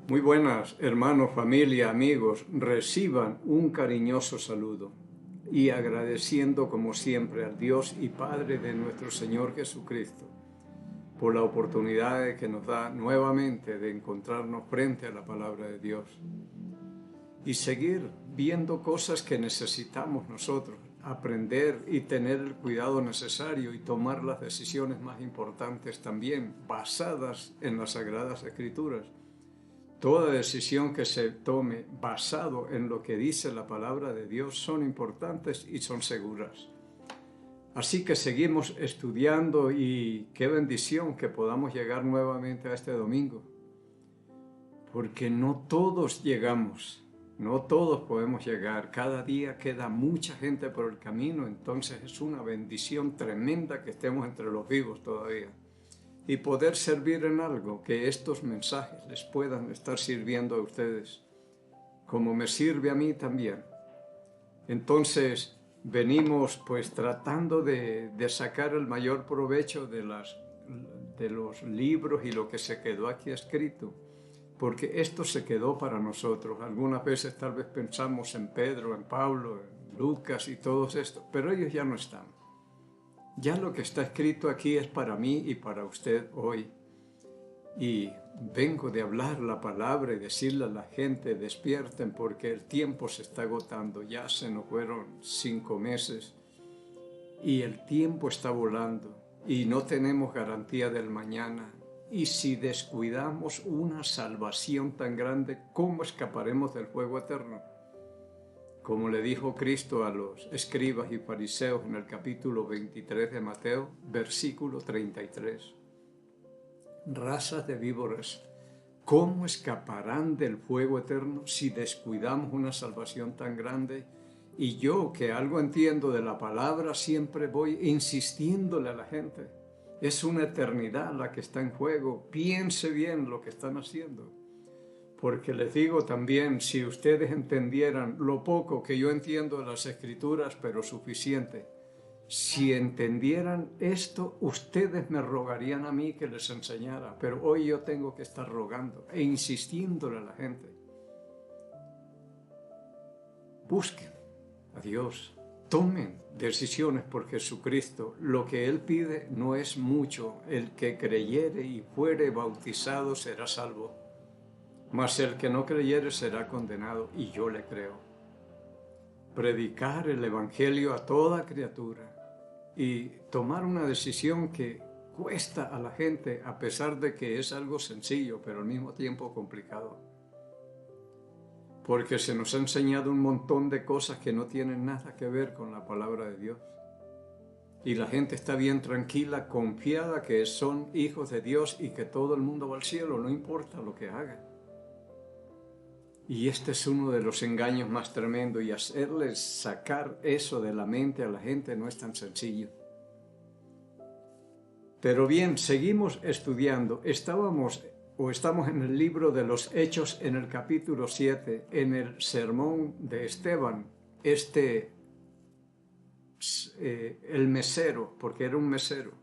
Muy buenas, hermanos, familia, amigos. Reciban un cariñoso saludo y agradeciendo como siempre al Dios y Padre de nuestro Señor Jesucristo por la oportunidad que nos da nuevamente de encontrarnos frente a la palabra de Dios y seguir viendo cosas que necesitamos nosotros, aprender y tener el cuidado necesario y tomar las decisiones más importantes también basadas en las Sagradas Escrituras. Toda decisión que se tome basado en lo que dice la palabra de Dios son importantes y son seguras. Así que seguimos estudiando y qué bendición que podamos llegar nuevamente a este domingo. Porque no todos llegamos, no todos podemos llegar. Cada día queda mucha gente por el camino, entonces es una bendición tremenda que estemos entre los vivos todavía. Y poder servir en algo, que estos mensajes les puedan estar sirviendo a ustedes, como me sirve a mí también. Entonces, venimos pues tratando de sacar el mayor provecho de los libros y lo que se quedó aquí escrito, porque esto se quedó para nosotros. Algunas veces tal vez pensamos en Pedro, en Pablo, en Lucas y todos estos, pero ellos ya no están. Ya lo que está escrito aquí es para mí y para usted hoy. Y vengo de hablar la palabra y decirle a la gente, despierten porque el tiempo se está agotando. Ya se nos fueron 5 meses y el tiempo está volando y no tenemos garantía del mañana. Y si descuidamos una salvación tan grande, ¿cómo escaparemos del fuego eterno? Como le dijo Cristo a los escribas y fariseos en el capítulo 23 de Mateo, versículo 33. Razas de víboras, ¿cómo escaparán del fuego eterno si descuidamos una salvación tan grande? Y yo, que algo entiendo de la palabra, siempre voy insistiéndole a la gente. Es una eternidad la que está en juego. Piense bien lo que están haciendo. Porque les digo también, si ustedes entendieran lo poco que yo entiendo de las Escrituras, pero suficiente, si entendieran esto, ustedes me rogarían a mí que les enseñara, pero hoy yo tengo que estar rogando e insistiéndole a la gente. Busquen a Dios, tomen decisiones por Jesucristo. Lo que Él pide no es mucho. El que creyere y fuere bautizado será salvo. Mas el que no creyere será condenado, y yo le creo. Predicar el Evangelio a toda criatura y tomar una decisión que cuesta a la gente, a pesar de que es algo sencillo, pero al mismo tiempo complicado. Porque se nos ha enseñado un montón de cosas que no tienen nada que ver con la palabra de Dios. Y la gente está bien tranquila, confiada que son hijos de Dios y que todo el mundo va al cielo, no importa lo que haga. Y este es uno de los engaños más tremendos, y hacerles sacar eso de la mente a la gente no es tan sencillo. Pero bien, seguimos estudiando. Estamos en el libro de los Hechos en el capítulo 7, en el sermón de Esteban, el mesero, porque era un mesero,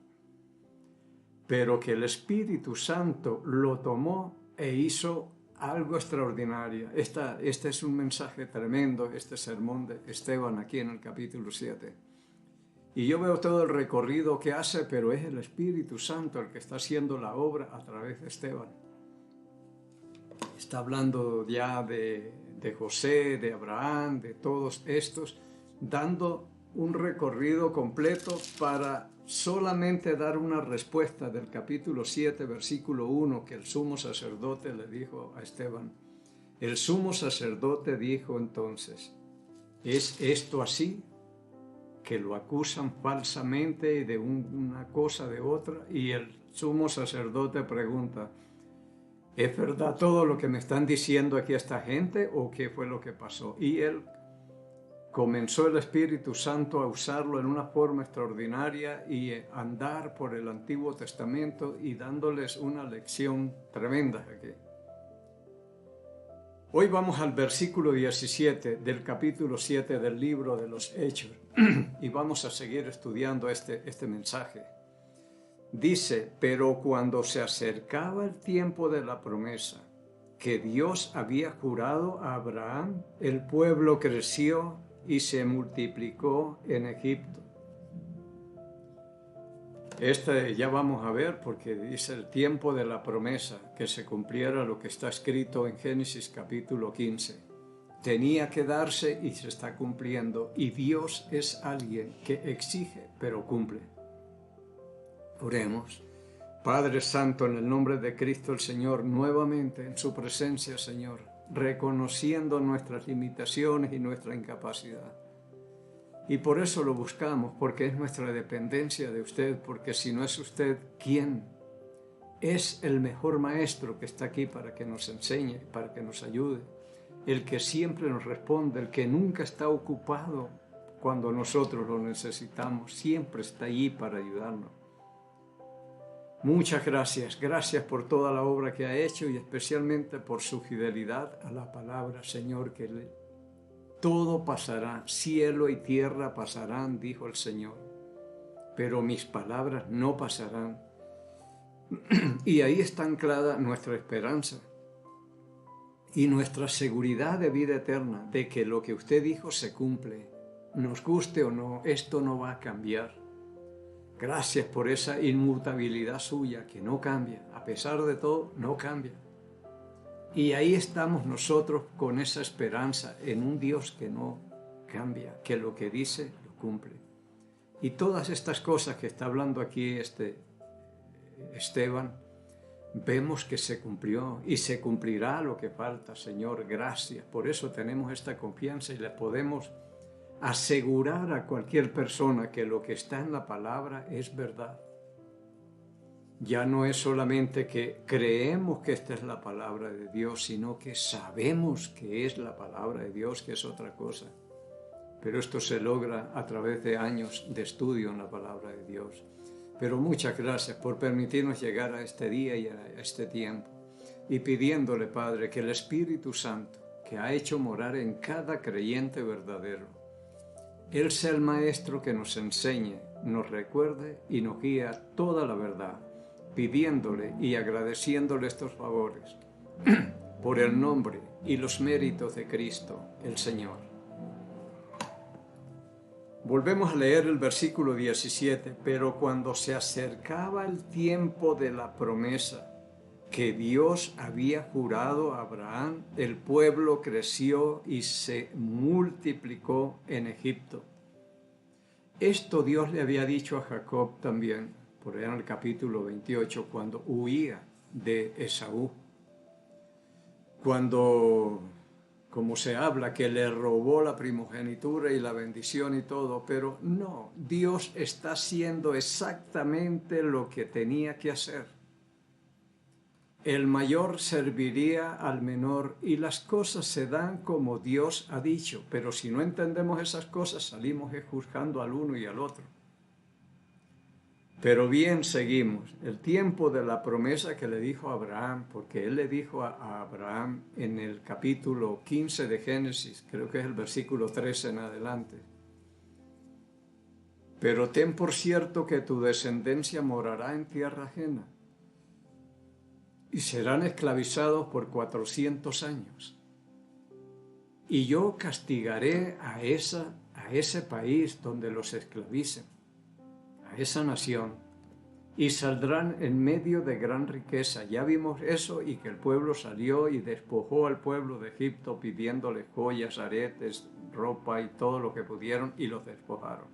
pero que el Espíritu Santo lo tomó e hizo algo extraordinario. Este es un mensaje tremendo, este sermón de Esteban aquí en el capítulo 7. Y yo veo todo el recorrido que hace, pero es el Espíritu Santo el que está haciendo la obra a través de Esteban. Está hablando ya de José, de Abraham, de todos estos, dando un recorrido completo para solamente dar una respuesta del capítulo 7, versículo 1, que el sumo sacerdote le dijo a Esteban. El sumo sacerdote dijo entonces, ¿es esto así? Que lo acusan falsamente de una cosa de otra, y el sumo sacerdote pregunta, ¿es verdad todo lo que me están diciendo aquí esta gente o qué fue lo que pasó? Y él comenzó el Espíritu Santo a usarlo en una forma extraordinaria y andar por el Antiguo Testamento y dándoles una lección tremenda aquí. Hoy vamos al versículo 17 del capítulo 7 del libro de los Hechos y vamos a seguir estudiando este mensaje. Dice, pero cuando se acercaba el tiempo de la promesa, que Dios había jurado a Abraham, el pueblo creció y se multiplicó en Egipto. Ya vamos a ver, porque dice el tiempo de la promesa, que se cumpliera lo que está escrito en Génesis capítulo 15. Tenía que darse y se está cumpliendo, y Dios es alguien que exige, pero cumple. Oremos. Padre Santo, en el nombre de Cristo el Señor, nuevamente en su presencia, Señor, reconociendo nuestras limitaciones y nuestra incapacidad. Y por eso lo buscamos, porque es nuestra dependencia de usted, porque si no es usted, ¿quién? Es el mejor maestro que está aquí para que nos enseñe, para que nos ayude, el que siempre nos responde, el que nunca está ocupado cuando nosotros lo necesitamos, siempre está allí para ayudarnos. Muchas gracias, gracias por toda la obra que ha hecho y especialmente por su fidelidad a la palabra, Señor, todo pasará, cielo y tierra pasarán, dijo el Señor, pero mis palabras no pasarán. Y ahí está anclada nuestra esperanza y nuestra seguridad de vida eterna, de que lo que usted dijo se cumple. Nos guste o no, esto no va a cambiar. Gracias por esa inmutabilidad suya que no cambia, a pesar de todo, no cambia. Y ahí estamos nosotros con esa esperanza en un Dios que no cambia, que lo que dice lo cumple. Y todas estas cosas que está hablando aquí Esteban, vemos que se cumplió y se cumplirá lo que falta, Señor, gracias. Por eso tenemos esta confianza y le podemos asegurar a cualquier persona que lo que está en la palabra es verdad. Ya no es solamente que creemos que esta es la palabra de Dios, sino que sabemos que es la palabra de Dios, que es otra cosa. Pero esto se logra a través de años de estudio en la palabra de Dios. Pero muchas gracias por permitirnos llegar a este día y a este tiempo. Y pidiéndole, Padre, que el Espíritu Santo, que ha hecho morar en cada creyente verdadero, Él sea el Maestro que nos enseñe, nos recuerde y nos guíe a toda la verdad, pidiéndole y agradeciéndole estos favores por el nombre y los méritos de Cristo, el Señor. Volvemos a leer el versículo 17. Pero cuando se acercaba el tiempo de la promesa que Dios había jurado a Abraham, el pueblo creció y se multiplicó en Egipto. Esto Dios le había dicho a Jacob también, por allá en el capítulo 28, cuando huía de Esaú. Cuando, como se habla, que le robó la primogenitura y la bendición y todo, pero no, Dios está haciendo exactamente lo que tenía que hacer. El mayor serviría al menor y las cosas se dan como Dios ha dicho, pero si no entendemos esas cosas salimos juzgando al uno y al otro. Pero bien, seguimos. El tiempo de la promesa que le dijo a Abraham, porque él le dijo a Abraham en el capítulo 15 de Génesis, creo que es el versículo 13 en adelante. Pero ten por cierto que tu descendencia morará en tierra ajena y serán esclavizados por 400 años. Y yo castigaré a ese país donde los esclavicen, a esa nación, y saldrán en medio de gran riqueza. Ya vimos eso, y que el pueblo salió y despojó al pueblo de Egipto pidiéndole joyas, aretes, ropa y todo lo que pudieron, y los despojaron.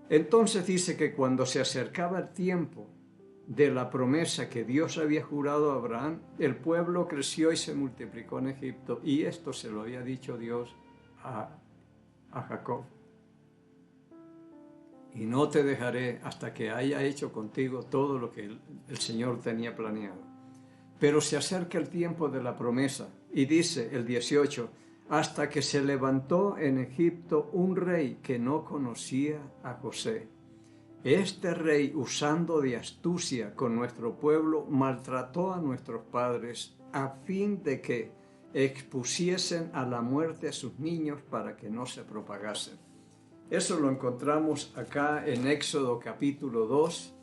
Entonces dice que cuando se acercaba el tiempo de la promesa que Dios había jurado a Abraham, el pueblo creció y se multiplicó en Egipto, y esto se lo había dicho Dios a Jacob. Y no te dejaré hasta que haya hecho contigo todo lo que el Señor tenía planeado. Pero se acerca el tiempo de la promesa, y dice el 18, hasta que se levantó en Egipto un rey que no conocía a José. Este rey, usando de astucia con nuestro pueblo, maltrató a nuestros padres a fin de que expusiesen a la muerte a sus niños para que no se propagasen. Eso lo encontramos acá en Éxodo capítulo 2,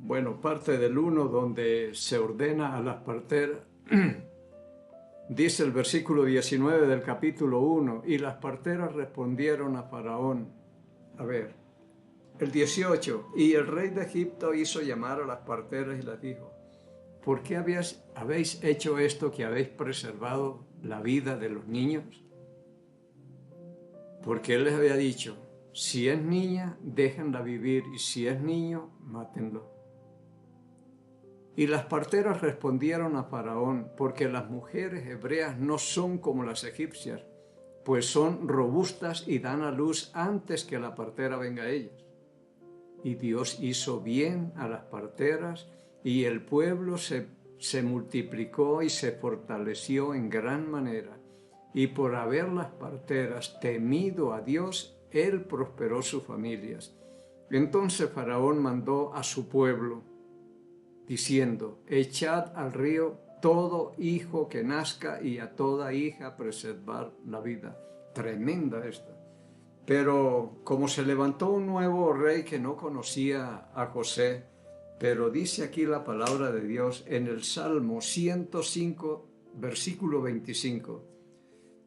bueno, parte del 1 donde se ordena a las parteras. Dice el versículo 19 del capítulo 1, y las parteras respondieron a Faraón. A ver, el 18, y el rey de Egipto hizo llamar a las parteras y les dijo, ¿por qué habéis hecho esto que habéis preservado la vida de los niños? Porque él les había dicho, si es niña, déjenla vivir, y si es niño, mátenlo. Y las parteras respondieron a Faraón, porque las mujeres hebreas no son como las egipcias, pues son robustas y dan a luz antes que la partera venga a ellas. Y Dios hizo bien a las parteras, y el pueblo se multiplicó y se fortaleció en gran manera. Y por haber las parteras temido a Dios, Él prosperó sus familias. Entonces Faraón mandó a su pueblo, diciendo, echad al río todo hijo que nazca y a toda hija preservar la vida. Tremenda esta. Pero como se levantó un nuevo rey que no conocía a José, pero dice aquí la palabra de Dios en el Salmo 105, versículo 25,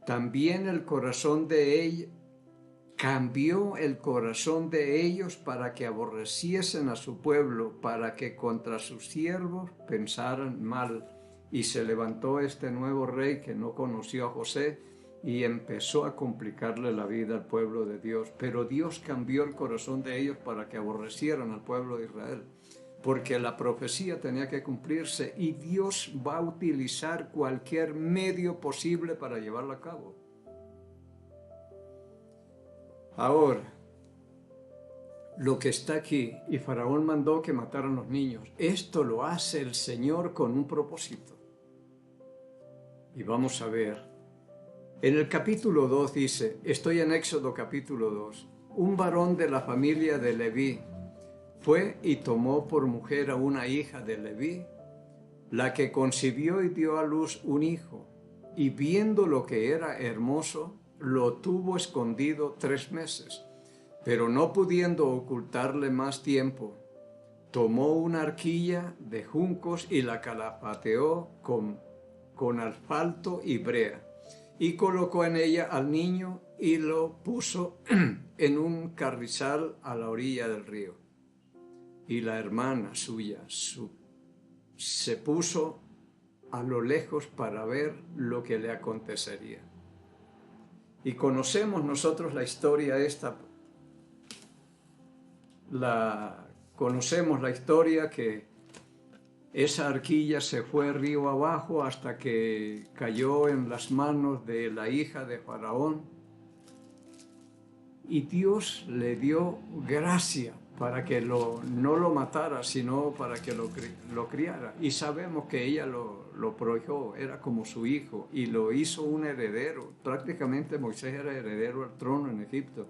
también el corazón de ella cambió el corazón de ellos para que aborreciesen a su pueblo, para que contra sus siervos pensaran mal. Y se levantó este nuevo rey que no conoció a José y empezó a complicarle la vida al pueblo de Dios. Pero Dios cambió el corazón de ellos para que aborrecieran al pueblo de Israel, porque la profecía tenía que cumplirse y Dios va a utilizar cualquier medio posible para llevarla a cabo. Ahora, lo que está aquí, y Faraón mandó que mataran los niños, esto lo hace el Señor con un propósito. Y vamos a ver, en el capítulo 2 dice, estoy en Éxodo capítulo 2, un varón de la familia de Leví fue y tomó por mujer a una hija de Leví, la que concibió y dio a luz un hijo, y viendo lo que era hermoso, lo tuvo escondido 3 meses. Pero no pudiendo ocultarle más tiempo, tomó una arquilla de juncos y la calafateó con asfalto y brea, y colocó en ella al niño y lo puso en un carrizal a la orilla del río. Y la hermana suya se puso a lo lejos para ver lo que le acontecería. Y conocemos nosotros la historia esta. Conocemos la historia que esa arquilla se fue río abajo hasta que cayó en las manos de la hija de Faraón y Dios le dio gracia para que no lo matara, sino para que lo criara. Y sabemos que ella lo prohibió, era como su hijo, y lo hizo un heredero. Prácticamente Moisés era heredero al trono en Egipto.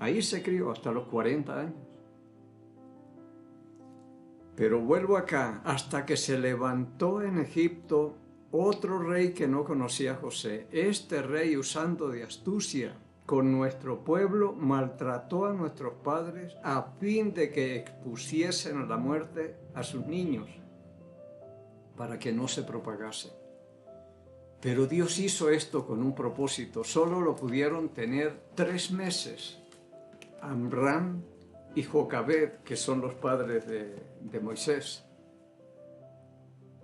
Ahí se crió hasta los 40 años. Pero vuelvo acá, hasta que se levantó en Egipto otro rey que no conocía a José. Este rey, usando de astucia con nuestro pueblo, maltrató a nuestros padres a fin de que expusiesen a la muerte a sus niños, para que no se propagase. Pero Dios hizo esto con un propósito. Solo lo pudieron tener 3 meses. Amram y Jocabed, que son los padres de Moisés,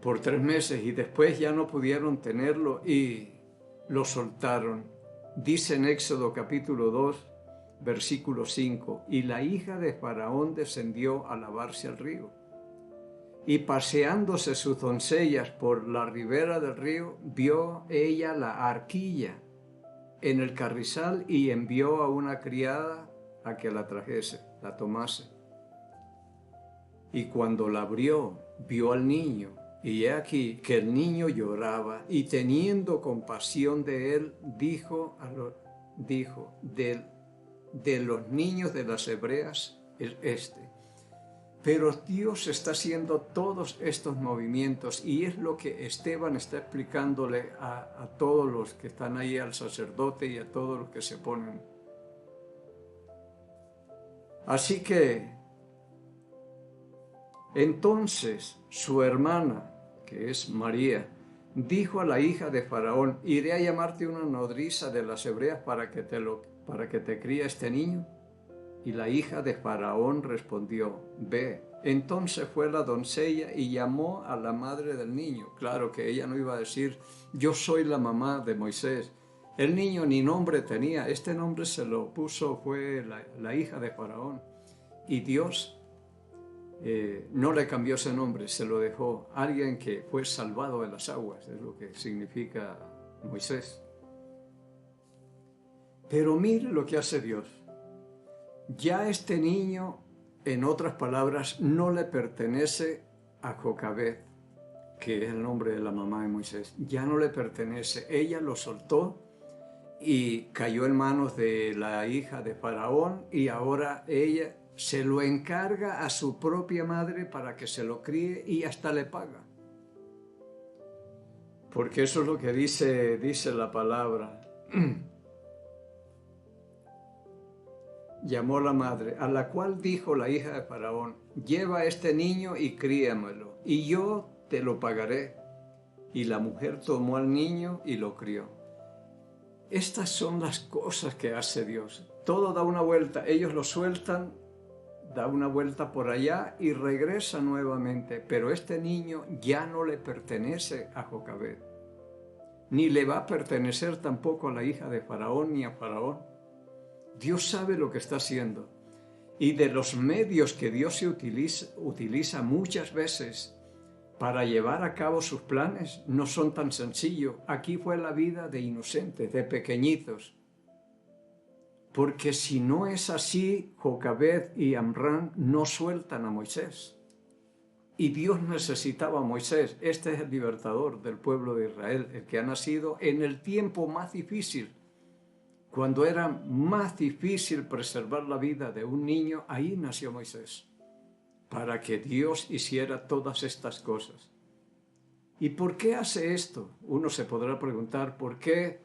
por 3 meses, y después ya no pudieron tenerlo y lo soltaron. Dice en Éxodo capítulo 2, versículo 5, y la hija de Faraón descendió a lavarse al río, y paseándose sus doncellas por la ribera del río, vio ella la arquilla en el carrizal y envió a una criada a que la trajese, la tomase. Y cuando la abrió, vio al niño, y he aquí que el niño lloraba, y teniendo compasión de él, dijo, de los niños de las hebreas es este. Pero Dios está haciendo todos estos movimientos, y es lo que Esteban está explicándole a todos los que están ahí, al sacerdote y a todos los que se ponen. Así que Entonces su hermana, que es María, dijo a la hija de Faraón: ¿iré a llamarte una nodriza de las hebreas para que te críe este niño? Y la hija de Faraón respondió: ve. Entonces fue la doncella y llamó a la madre del niño. Claro que ella no iba a decir: yo soy la mamá de Moisés. El niño ni nombre tenía. Este nombre se lo puso, fue la hija de Faraón. Y Dios no le cambió ese nombre, se lo dejó. Alguien que fue salvado de las aguas, es lo que significa Moisés. Pero mire lo que hace Dios. Ya este niño, en otras palabras, no le pertenece a Jocabed, que es el nombre de la mamá de Moisés. Ya no le pertenece. Ella lo soltó y cayó en manos de la hija de Faraón, y ahora ella se lo encarga a su propia madre para que se lo críe y hasta le paga. Porque eso es lo que dice la palabra. Llamó la madre, a la cual dijo la hija de Faraón: lleva a este niño y críamelo, y yo te lo pagaré. Y la mujer tomó al niño y lo crió. Estas son las cosas que hace Dios. Todo da una vuelta. Ellos lo sueltan, da una vuelta por allá y regresa nuevamente. Pero este niño ya no le pertenece a Jocabed, ni le va a pertenecer tampoco a la hija de Faraón ni a Faraón. Dios sabe lo que está haciendo. Y de los medios que Dios utiliza muchas veces para llevar a cabo sus planes, no son tan sencillos. Aquí fue la vida de inocentes, de pequeñitos. Porque si no es así, Jocabed y Amram no sueltan a Moisés. Y Dios necesitaba a Moisés. Este es el libertador del pueblo de Israel, el que ha nacido en el tiempo más difícil. Cuando era más difícil preservar la vida de un niño, ahí nació Moisés, para que Dios hiciera todas estas cosas. ¿Y por qué hace esto? Uno se podrá preguntar, ¿por qué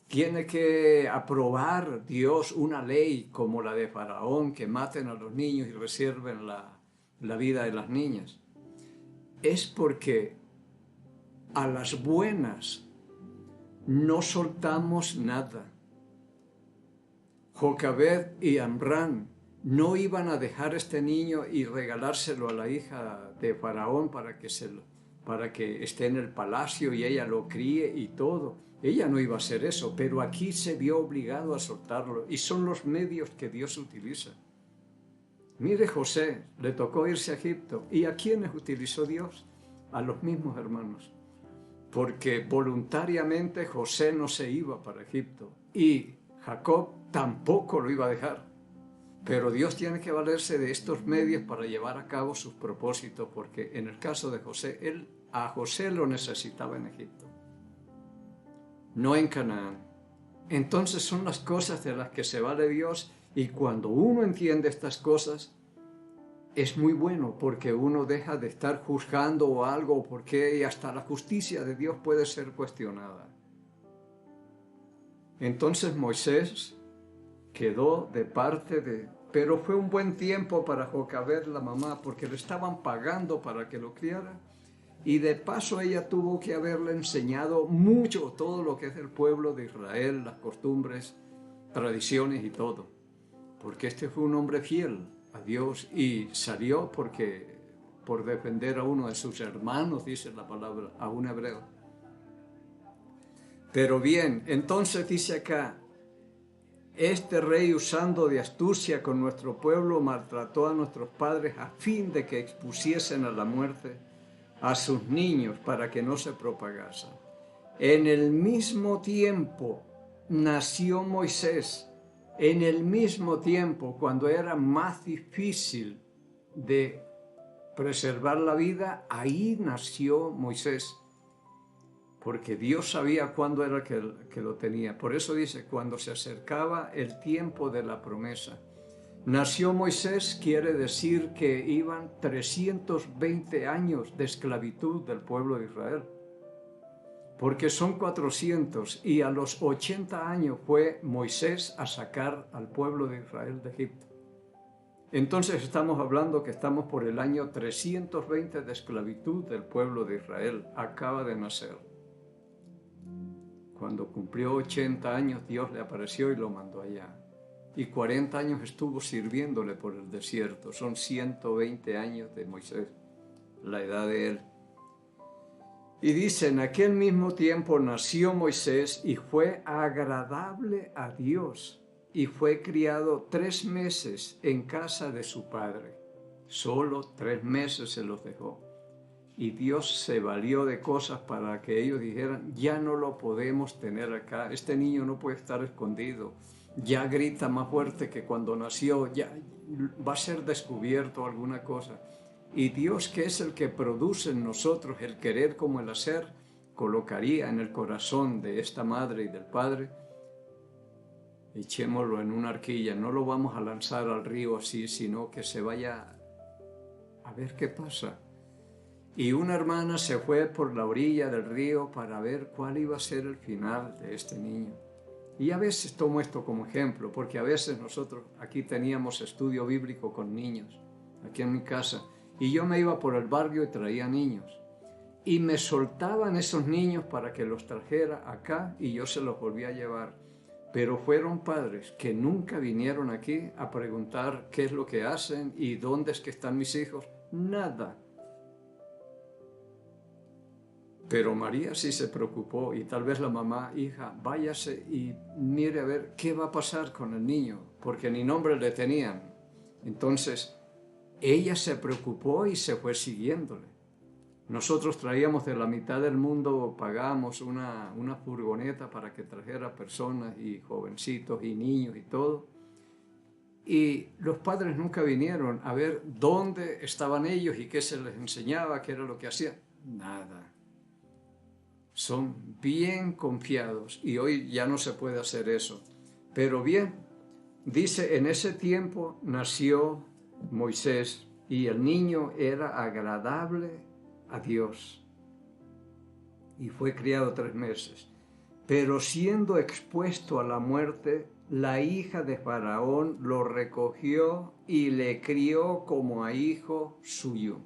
tiene que aprobar Dios una ley como la de Faraón, que maten a los niños y reserven la vida de las niñas? Es porque a las buenas no soltamos nada. Jocabed y Amram no iban a dejar este niño y regalárselo a la hija de Faraón para que esté en el palacio y ella lo críe y todo. Ella no iba a hacer eso, pero aquí se vio obligado a soltarlo, y son los medios que Dios utiliza. Mire, José, le tocó irse a Egipto. ¿Y a quiénes utilizó Dios? A los mismos hermanos. Porque voluntariamente José no se iba para Egipto, y Jacob tampoco lo iba a dejar. Pero Dios tiene que valerse de estos medios para llevar a cabo sus propósitos, porque en el caso de José, a José lo necesitaba en Egipto, no en Canaán. Entonces son las cosas de las que se vale Dios, y cuando uno entiende estas cosas, es muy bueno, porque uno deja de estar juzgando algo, porque hasta la justicia de Dios puede ser cuestionada. Entonces Moisés quedó de parte pero fue un buen tiempo para Jocabed, la mamá, porque le estaban pagando para que lo criara, y de paso ella tuvo que haberle enseñado mucho todo lo que es el pueblo de Israel, las costumbres, tradiciones y todo, porque este fue un hombre fiel a Dios y salió por defender a uno de sus hermanos, dice la palabra, a un hebreo. Pero bien, entonces dice acá: este rey, usando de astucia con nuestro pueblo, maltrató a nuestros padres a fin de que expusiesen a la muerte a sus niños para que no se propagasen. En el mismo tiempo nació Moisés. En el mismo tiempo, cuando era más difícil de preservar la vida, ahí nació Moisés. Porque Dios sabía cuándo era que lo tenía. Por eso dice, cuando se acercaba el tiempo de la promesa. Nació Moisés, quiere decir que iban 320 años de esclavitud del pueblo de Israel. Porque son 400, y a los 80 años fue Moisés a sacar al pueblo de Israel de Egipto. Entonces estamos hablando que estamos por el año 320 de esclavitud del pueblo de Israel. Acaba de nacer. Cuando cumplió 80 años, Dios le apareció y lo mandó allá. Y 40 años estuvo sirviéndole por el desierto. Son 120 años de Moisés, la edad de él. Y dice, en aquel mismo tiempo nació Moisés y fue agradable a Dios. Y fue criado 3 meses en casa de su padre. Solo 3 meses se los dejó. Y Dios se valió de cosas para que ellos dijeran, ya no lo podemos tener acá, este niño no puede estar escondido, ya grita más fuerte que cuando nació, ya va a ser descubierto alguna cosa. Y Dios, que es el que produce en nosotros el querer como el hacer, colocaría en el corazón de esta madre y del padre, echémoslo en una arquilla, no lo vamos a lanzar al río así, sino que se vaya a ver qué pasa. Y una hermana se fue por la orilla del río para ver cuál iba a ser el final de este niño. Y a veces tomo esto como ejemplo, porque a veces nosotros aquí teníamos estudio bíblico con niños, aquí en mi casa, y yo me iba por el barrio y traía niños. Y me soltaban esos niños para que los trajera acá y yo se los volvía a llevar. Pero fueron padres que nunca vinieron aquí a preguntar qué es lo que hacen y dónde es que están mis hijos. Nada. Pero María sí se preocupó y tal vez la mamá, hija, váyase y mire a ver qué va a pasar con el niño, porque ni nombre le tenían. Entonces, ella se preocupó y se fue siguiéndole. Nosotros traíamos de la mitad del mundo, pagábamos una furgoneta para que trajera personas y jovencitos y niños y todo. Y los padres nunca vinieron a ver dónde estaban ellos y qué se les enseñaba, qué era lo que hacían. Nada. Son bien confiados y hoy ya no se puede hacer eso. Pero bien, dice, en ese tiempo nació Moisés y el niño era agradable a Dios y fue criado 3 meses. Pero siendo expuesto a la muerte, la hija de Faraón lo recogió y le crió como a hijo suyo.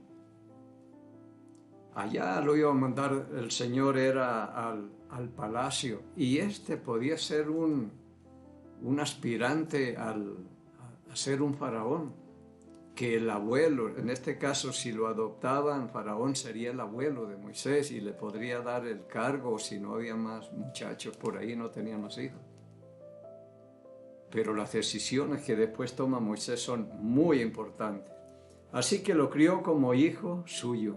Allá lo iba a mandar el Señor, era al palacio, y este podía ser un aspirante a ser un faraón, que el abuelo, en este caso si lo adoptaban, Faraón sería el abuelo de Moisés y le podría dar el cargo si no había más muchachos por ahí, no tenían los hijos. Pero las decisiones que después toma Moisés son muy importantes. Así que lo crió como hijo suyo.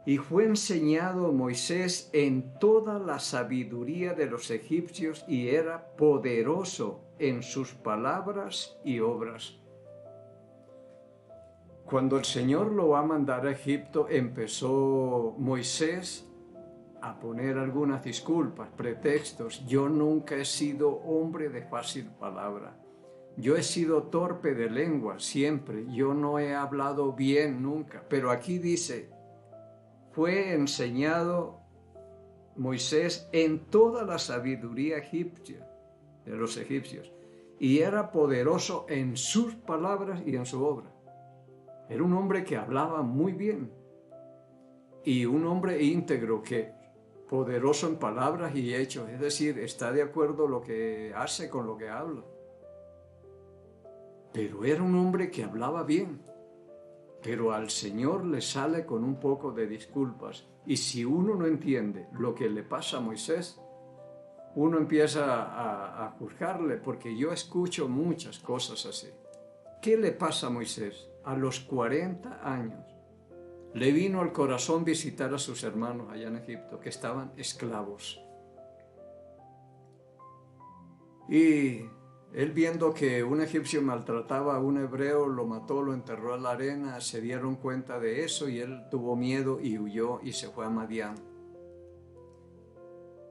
Y fue enseñado Moisés en toda la sabiduría de los egipcios y era poderoso en sus palabras y obras. Cuando el Señor lo va a mandar a Egipto, empezó Moisés a poner algunas disculpas, pretextos. Yo nunca he sido hombre de fácil palabra. Yo he sido torpe de lengua siempre. Yo no he hablado bien nunca. Pero aquí dice, fue enseñado Moisés en toda la sabiduría egipcia de los egipcios y era poderoso en sus palabras y en su obra. Era un hombre que hablaba muy bien y un hombre íntegro, que poderoso en palabras y hechos, es decir, está de acuerdo lo que hace con lo que habla. Pero era un hombre que hablaba bien. Pero al Señor le sale con un poco de disculpas. Y si uno no entiende lo que le pasa a Moisés, uno empieza a juzgarle, porque yo escucho muchas cosas así. ¿Qué le pasa a Moisés? A los 40 años le vino al corazón visitar a sus hermanos allá en Egipto, que estaban esclavos. Y él, viendo que un egipcio maltrataba a un hebreo, lo mató, lo enterró en la arena, se dieron cuenta de eso y él tuvo miedo y huyó y se fue a Madián,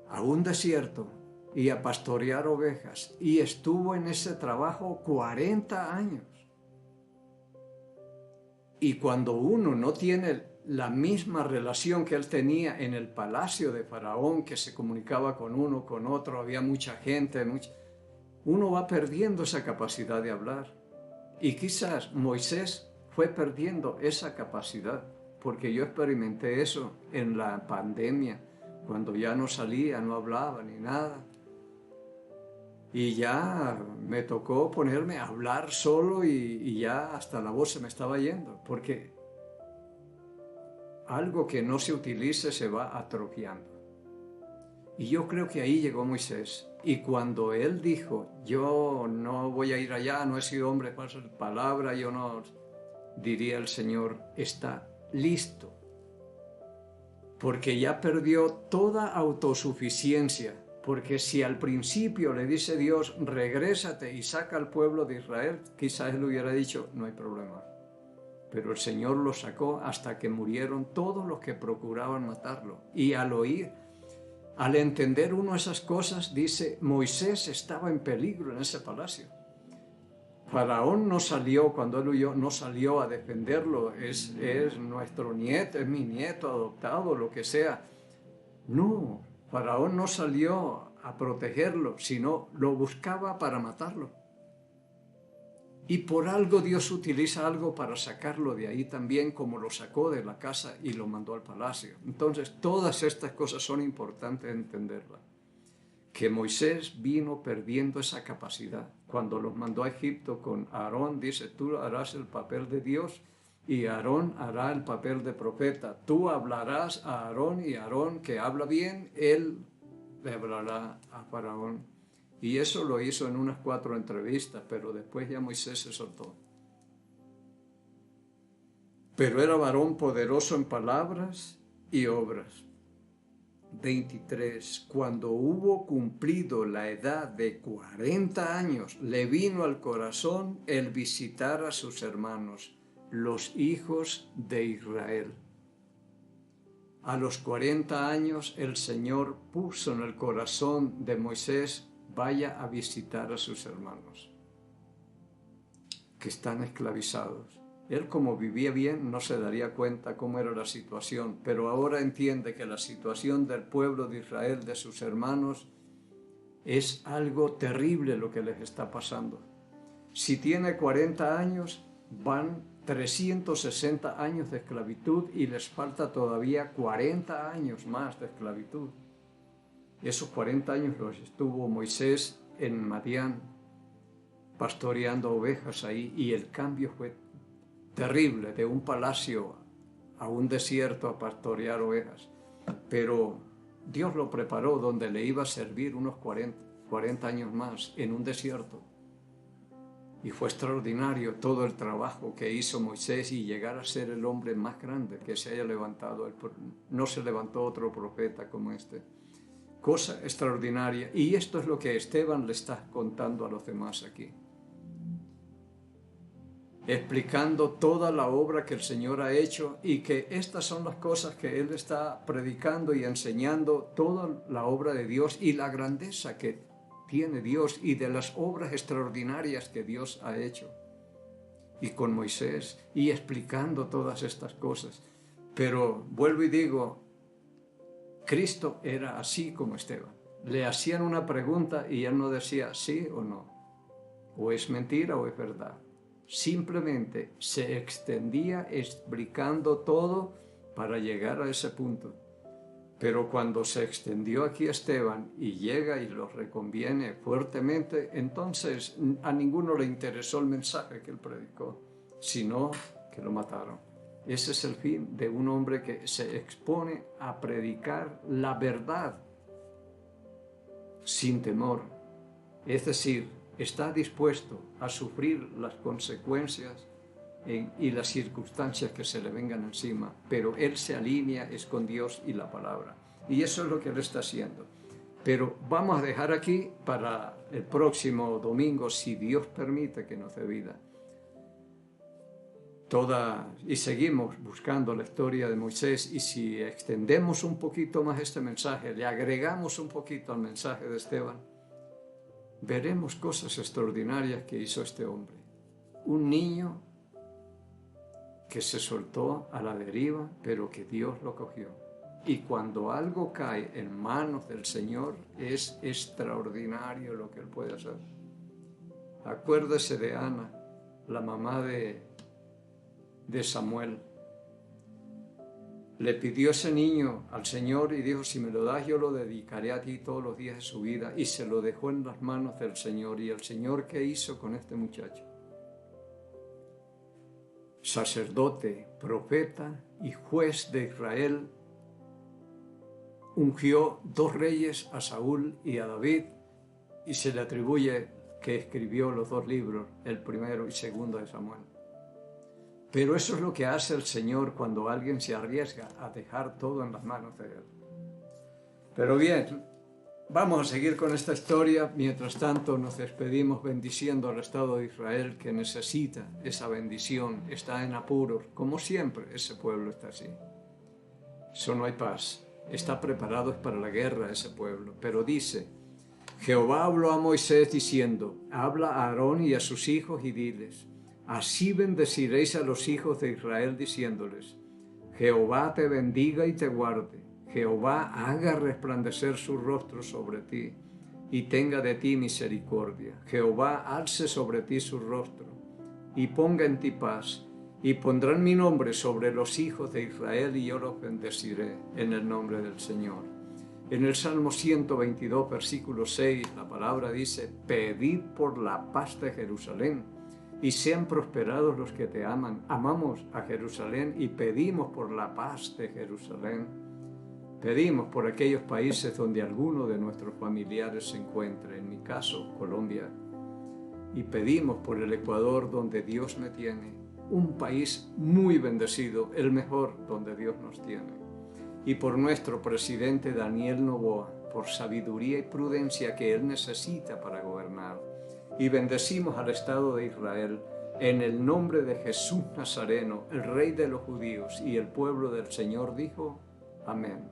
a un desierto, y a pastorear ovejas, y estuvo en ese trabajo 40 años. Y cuando uno no tiene la misma relación que él tenía en el palacio de Faraón, que se comunicaba con uno, con otro, había mucha gente, uno va perdiendo esa capacidad de hablar. Y quizás Moisés fue perdiendo esa capacidad, porque yo experimenté eso en la pandemia, cuando ya no salía, no hablaba ni nada. Y ya me tocó ponerme a hablar solo y ya hasta la voz se me estaba yendo, porque algo que no se utilice se va atrofiando. Y yo creo que ahí llegó Moisés. Y cuando él dijo, yo no voy a ir allá, no he sido hombre para su palabra, yo no, diría el Señor, está listo. Porque ya perdió toda autosuficiencia. Porque si al principio le dice Dios, regrésate y saca al pueblo de Israel, quizás él hubiera dicho, no hay problema. Pero el Señor lo sacó hasta que murieron todos los que procuraban matarlo. Y al oír, al entender uno esas cosas, dice, Moisés estaba en peligro en ese palacio. Faraón no salió, cuando él huyó, no salió a defenderlo, es nuestro nieto, es mi nieto adoptado, lo que sea. No, Faraón no salió a protegerlo, sino lo buscaba para matarlo. Y por algo Dios utiliza algo para sacarlo de ahí también, como lo sacó de la casa y lo mandó al palacio. Entonces, todas estas cosas son importantes entenderlas. Que Moisés vino perdiendo esa capacidad. Cuando los mandó a Egipto con Aarón, dice, tú harás el papel de Dios y Aarón hará el papel de profeta. Tú hablarás a Aarón y Aarón, que habla bien, él le hablará a Faraón. Y eso lo hizo en unas 4 entrevistas, pero después ya Moisés se soltó. Pero era varón poderoso en palabras y obras. 23. Cuando hubo cumplido la edad de 40 años, le vino al corazón el visitar a sus hermanos, los hijos de Israel. A los 40 años el Señor puso en el corazón de Moisés, vaya a visitar a sus hermanos, que están esclavizados. Él, como vivía bien, no se daría cuenta cómo era la situación, pero ahora entiende que la situación del pueblo de Israel, de sus hermanos, es algo terrible lo que les está pasando. Si tiene 40 años, van 360 años de esclavitud y les falta todavía 40 años más de esclavitud. Esos 40 años los estuvo Moisés en Madián, pastoreando ovejas ahí, y el cambio fue terrible, de un palacio a un desierto a pastorear ovejas. Pero Dios lo preparó donde le iba a servir unos 40 años más en un desierto. Y fue extraordinario todo el trabajo que hizo Moisés y llegar a ser el hombre más grande que se haya levantado. No se levantó otro profeta como este. Cosa extraordinaria. Y esto es lo que Esteban le está contando a los demás aquí, explicando toda la obra que el Señor ha hecho, y que estas son las cosas que Él está predicando y enseñando, toda la obra de Dios y la grandeza que tiene Dios y de las obras extraordinarias que Dios ha hecho. Y con Moisés, y explicando todas estas cosas. Pero vuelvo y digo, Cristo era así como Esteban. Le hacían una pregunta y él no decía sí o no, o es mentira o es verdad. Simplemente se extendía explicando todo para llegar a ese punto. Pero cuando se extendió aquí Esteban y llega y los reconviene fuertemente, entonces a ninguno le interesó el mensaje que él predicó, sino que lo mataron. Ese es el fin de un hombre que se expone a predicar la verdad sin temor. Es decir, está dispuesto a sufrir las consecuencias y las circunstancias que se le vengan encima, pero él se alinea es con Dios y la palabra. Y eso es lo que él está haciendo. Pero vamos a dejar aquí para el próximo domingo, si Dios permite que nos dé vida. Y seguimos buscando la historia de Moisés, y si extendemos un poquito más este mensaje, le agregamos un poquito al mensaje de Esteban, veremos cosas extraordinarias que hizo este hombre. Un niño que se soltó a la deriva, pero que Dios lo cogió. Y cuando algo cae en manos del Señor, es extraordinario lo que Él puede hacer. Acuérdese de Ana, la mamá de Samuel. Le pidió ese niño al Señor y dijo, si me lo das yo lo dedicaré a ti todos los días de su vida, y se lo dejó en las manos del Señor. ¿Y el Señor qué hizo con este muchacho? Sacerdote, profeta y juez de Israel, ungió 2 reyes, a Saúl y a David, y se le atribuye que escribió los 2 libros, el primero y segundo de Samuel. Pero eso es lo que hace el Señor cuando alguien se arriesga a dejar todo en las manos de Él. Pero bien, vamos a seguir con esta historia. Mientras tanto, nos despedimos bendiciendo al Estado de Israel, que necesita esa bendición, está en apuros. Como siempre, ese pueblo está así. Eso no hay paz. Está preparado para la guerra ese pueblo. Pero dice, Jehová habló a Moisés diciendo, habla a Aarón y a sus hijos y diles, así bendeciréis a los hijos de Israel diciéndoles, Jehová te bendiga y te guarde, Jehová haga resplandecer su rostro sobre ti y tenga de ti misericordia, Jehová alce sobre ti su rostro y ponga en ti paz, y pondrán mi nombre sobre los hijos de Israel y yo los bendeciré en el nombre del Señor. En el Salmo 122, versículo 6, la palabra dice, pedid por la paz de Jerusalén, y sean prosperados los que te aman. Amamos a Jerusalén y pedimos por la paz de Jerusalén. Pedimos por aquellos países donde alguno de nuestros familiares se encuentre, en mi caso, Colombia. Y pedimos por el Ecuador, donde Dios me tiene, un país muy bendecido, el mejor donde Dios nos tiene. Y por nuestro presidente Daniel Noboa, por sabiduría y prudencia que él necesita para gobernar. Y bendecimos al Estado de Israel en el nombre de Jesús Nazareno, el Rey de los judíos, y el pueblo del Señor dijo, amén.